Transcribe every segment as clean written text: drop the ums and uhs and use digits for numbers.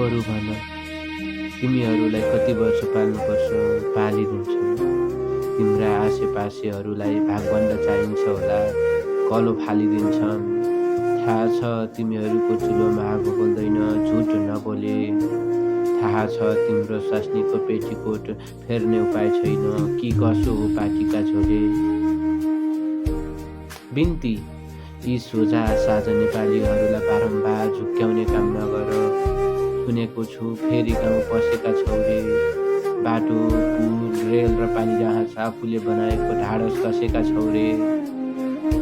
बरु भन, तिमीहरूलाई कति वर्ष पाल्नुपर्छ पालिदिन्छन्। तिम्रा आसेपासेहरूलाई भागभन्दा चाहिन्छ होला, कलो फालिदिन्छन्। थाहा छ तिमीहरूको चुलोमा आगो बल्दैन, झुट नबोले। थाहा छ तिम्रो स्वास्नीको पेटीकोट फेर्ने उपाय छैन, कि कसो हो पाटीका झोले। बिन्ती, यी सोझा साझा नेपालीहरूलाई बारम्बार झुक्क्याउने काम नगर। सुनेको छु फेरि गाउँ पसेका छौरे, बाटो पुल रेल र पानी जहाज आफूले बनाएको ढाडस कसेका छौरे।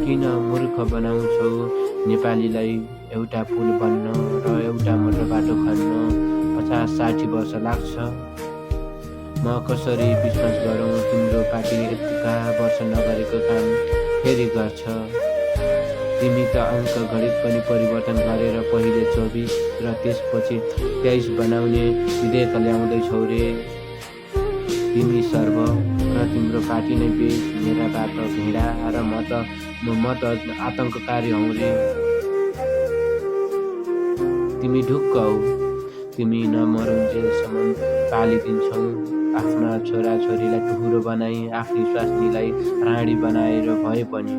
किन मूर्ख बनाउँछौ नेपालीलाई एउटा पुल बन्न र एउटा मोटर बाटो खन्न 50-60 वर्ष लाग्छ। म कसरी विश्वास गरौँ तिम्रो पार्टीले यतिका वर्ष नगरेको काम फेरि गर्छ। तिमी त अङ्क गणित पनि परिवर्तन गरेर पहिले 24 र त्यसपछि 23 बनाउने विधेयक ल्याउँदैछौ रे। तिमी सर्व र तिम्रो पार्टी नै बेच, मेराबाट भेडा र म त आतङ्ककारी हौ रे। तिमी ढुक्क हौ, तिमी नमरुन्जेलसम्म पालिदिन्छौ। आफ्ना छोराछोरीलाई टुहुरो बनाई, आफ्नी स्वास्नीलाई राणी बनाएर भए पनि।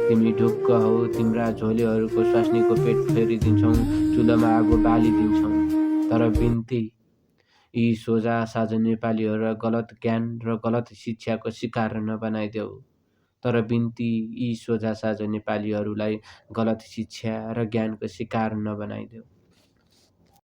तिमी ढुक्क हौ, तिम्रा झोलेहरूको स्वास्नीको पेट फेरिदिन्छौ, चुलोमा आगो बालिदिन्छौ। तर बिन्ती, यी सोझा साझा नेपालीहरूलाई गलत ज्ञान र गलत शिक्षाको शिकार नबनाइदेऊ। तर बिन्ती, यी सोझा साझा नेपालीहरूलाई गलत शिक्षा र ज्ञानको शिकार नबनाइदेऊ।